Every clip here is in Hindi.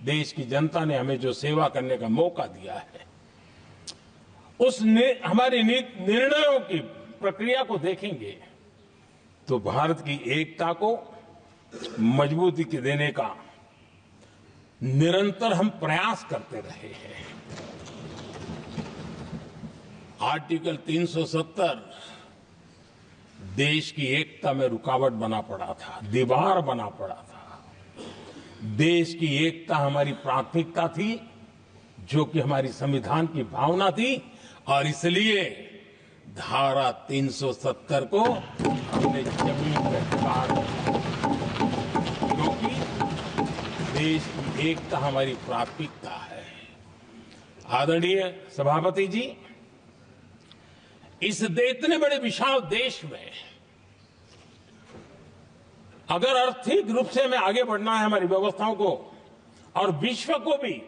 देश की जनता ने हमें जो सेवा करने का मौका दिया है, हमारी निर्णयों की प्रक्रिया को देखेंगे तो भारत की एकता को मजबूती देने का निरंतर हम प्रयास करते रहे हैं। आर्टिकल 370 देश की एकता में रुकावट बना पड़ा था, दीवार बना पड़ा था। देश की एकता हमारी प्राथमिकता थी, जो कि हमारी संविधान की भावना थी, और इसलिए धारा 370 को हमने जमीन पर उतार दिया, क्योंकि देश की एकता हमारी प्राथमिकता है। आदरणीय सभापति जी, इस इतने बड़े विशाल देश में अगर आर्थिक रूप से हमें आगे बढ़ना है, हमारी व्यवस्थाओं को और विश्व को भी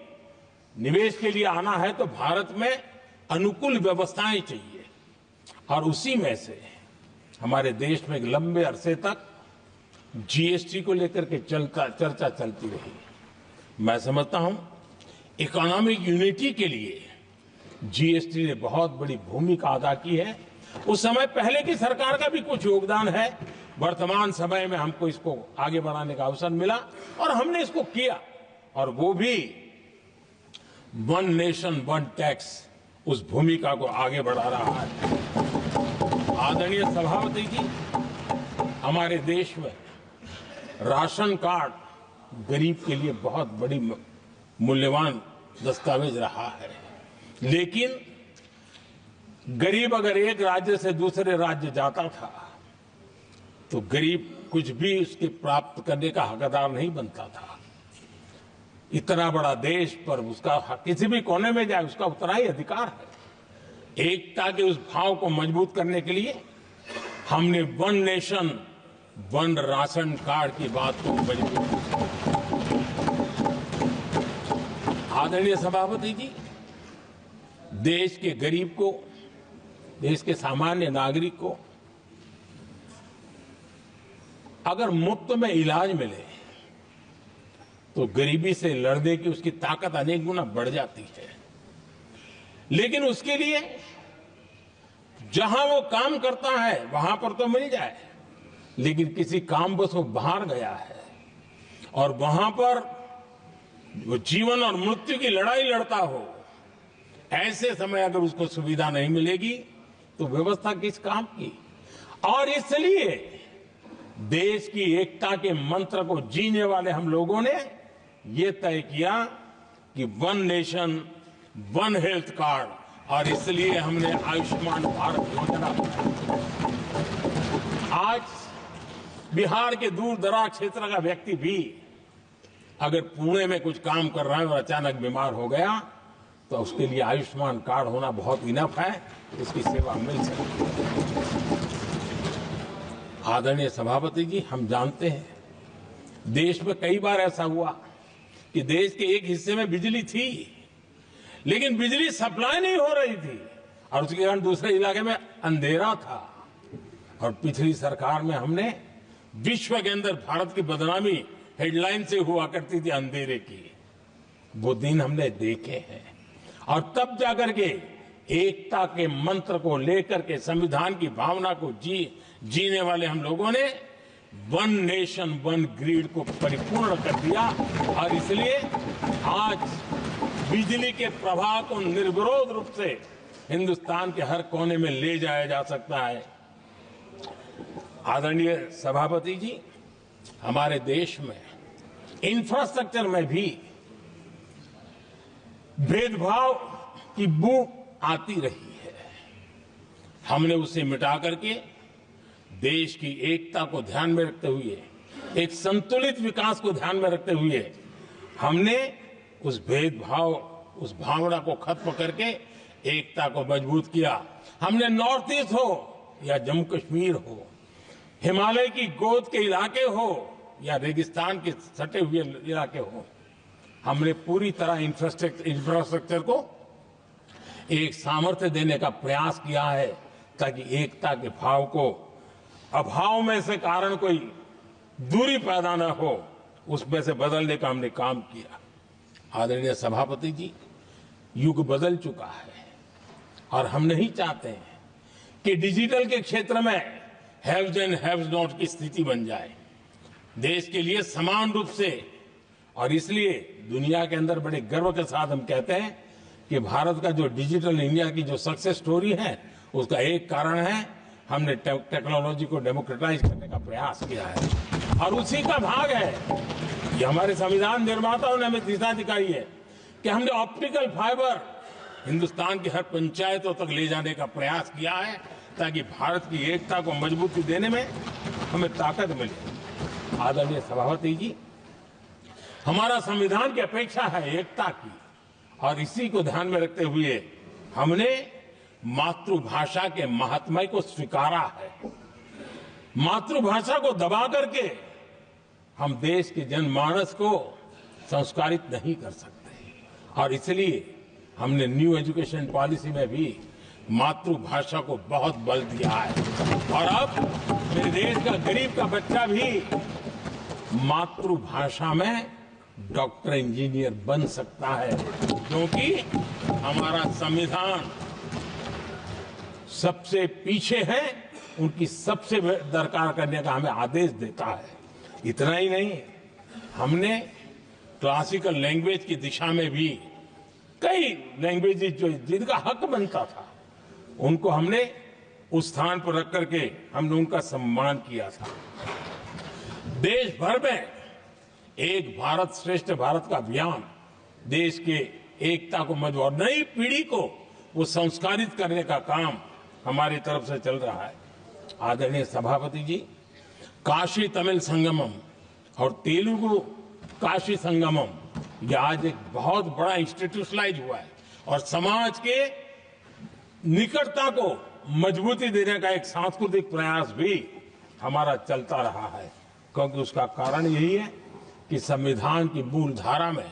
निवेश के लिए आना है, तो भारत में अनुकूल व्यवस्थाएं चाहिए। और उसी में से हमारे देश में एक लंबे अरसे तक जीएसटी को लेकर के चर्चा चलती रही। मैं समझता हूं इकोनॉमिक यूनिटी के लिए जीएसटी ने बहुत बड़ी भूमिका अदा की है। उस समय पहले की सरकार का भी कुछ योगदान है। वर्तमान समय में हमको इसको आगे बढ़ाने का अवसर मिला और हमने इसको किया, और वो भी वन नेशन वन टैक्स उस भूमिका को आगे बढ़ा रहा है। आदरणीय सभापति जी, हमारे देश में राशन कार्ड गरीब के लिए बहुत बड़ी मूल्यवान दस्तावेज रहा है, लेकिन गरीब अगर एक राज्य से दूसरे राज्य जाता था तो गरीब कुछ भी उसके प्राप्त करने का हकदार नहीं बनता था। इतना बड़ा देश पर उसका किसी भी कोने में जाए उसका उतना ही अधिकार है। एकता के उस भाव को मजबूत करने के लिए हमने one nation one ration card की बात को मजबूत किया। आदरणीय सभापति जी, देश के गरीब को, देश के सामान्य नागरिक को अगर मुफ्त में इलाज मिले तो गरीबी से लड़ने की उसकी ताकत अनेक गुना बढ़ जाती है। लेकिन उसके लिए जहां वो काम करता है वहां पर तो मिल जाए, लेकिन किसी काम बस वो बाहर गया है और वहां पर वो जीवन और मृत्यु की लड़ाई लड़ता हो, ऐसे समय अगर उसको सुविधा नहीं मिलेगी तो व्यवस्था किस काम की। और इसलिए देश की एकता के मंत्र को जीने वाले हम लोगों ने ये तय किया कि one nation one health card, और इसलिए हमने आयुष्मान भारत योजना बनाई। आज बिहार के दूर दराज क्षेत्र का व्यक्ति भी अगर पुणे में कुछ काम कर रहा है और अचानक बीमार हो गया तो उसके लिए आयुष्मान कार्ड होना बहुत इनफ है, उसकी सेवा मिल सकती है। आदरणीय सभापति जी, हम जानते हैं देश में कई बार ऐसा हुआ कि देश के एक हिस्से में बिजली थी लेकिन बिजली सप्लाई नहीं हो रही थी और उसके कारण दूसरे इलाके में अंधेरा था। और पिछली सरकार में हमने विश्व के अंदर भारत की बदनामी हेडलाइन से हुआ करती थी अंधेरे की, वो दिन हमने देखे हैं। और तब जाकर के एकता के मंत्र को लेकर के संविधान की भावना को जीने वाले हम लोगों ने वन नेशन वन ग्रिड को परिपूर्ण कर दिया, और इसलिए आज बिजली के प्रवाह को निर्विरोध रूप से हिंदुस्तान के हर कोने में ले जाया जा सकता है। आदरणीय सभापति जी, हमारे देश में इंफ्रास्ट्रक्चर में भी भेदभाव की बू आती रही है। हमने उसे मिटा करके देश की एकता को ध्यान में रखते हुए, एक संतुलित विकास को ध्यान में रखते हुए हमने उस भेदभाव, उस भावना को खत्म करके एकता को मजबूत किया। हमने नॉर्थ ईस्ट हो या जम्मू कश्मीर हो, हिमालय की गोद के इलाके हो या रेगिस्तान के सटे हुए इलाके हो, हमने पूरी तरह इंफ्रास्ट्रक्चर को एक सामर्थ्य देने का प्रयास किया है ताकि एकता के भाव को अभाव में से कारण कोई दूरी पैदा न हो, उसमें से बदलने का हमने काम किया। आदरणीय सभापति जी, युग बदल चुका है और हम नहीं चाहते हैं कि डिजिटल के क्षेत्र में हैव्स एंड हैव्स नॉट की स्थिति बन जाए। देश के लिए समान रूप से, और इसलिए दुनिया के अंदर बड़े गर्व के साथ हम कहते हैं कि भारत का जो डिजिटल इंडिया की जो सक्सेस स्टोरी है, उसका एक कारण है हमने टेक्नोलॉजी को डेमोक्रेटाइज करने का प्रयास किया है और उसी का भाग है कि हमारे संविधान निर्माताओं ने हमें दिशा दिखाई है कि हमने ऑप्टिकल फाइबर हिंदुस्तान की हर पंचायतों तक ले जाने का प्रयास किया है ताकि भारत की एकता को मजबूती देने में हमें ताकत मिले। आदरणीय सभापति जी, हमारा संविधान की अपेक्षा है एकता की, और इसी को ध्यान में रखते हुए हमने मातृभाषा के महात्म्य को स्वीकारा है। मातृभाषा को दबा करके हम देश के जनमानस को संस्कारित नहीं कर सकते, और इसलिए हमने न्यू एजुकेशन पॉलिसी में भी मातृभाषा को बहुत बल दिया है। और अब मेरे देश का गरीब का बच्चा भी मातृभाषा में डॉक्टर, इंजीनियर बन सकता है, क्योंकि हमारा संविधान सबसे पीछे है, उनकी सबसे दरकार करने का हमें आदेश देता है। इतना ही नहीं, हमने क्लासिकल लैंग्वेज की दिशा में भी कई लैंग्वेजेज जो जिनका हक बनता था, उनको हमने उस स्थान पर रख करके हमने उनका सम्मान किया था। देश भर में एक भारत श्रेष्ठ भारत का अभियान देश के एकता को मजबूत और नई पीढ़ी को वो संस्कारित करने का काम हमारी तरफ से चल रहा है। आदरणीय सभापति जी, काशी तमिल संगमम और तेलुगु काशी संगमम ये आज एक बहुत बड़ा इंस्टीट्यूशनलाइज हुआ है और समाज के निकटता को मजबूती देने का एक सांस्कृतिक प्रयास भी हमारा चलता रहा है, क्योंकि उसका कारण यही है कि संविधान की मूल धारा में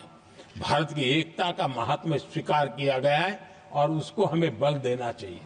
भारत की एकता का महात्म्य स्वीकार किया गया है और उसको हमें बल देना चाहिए।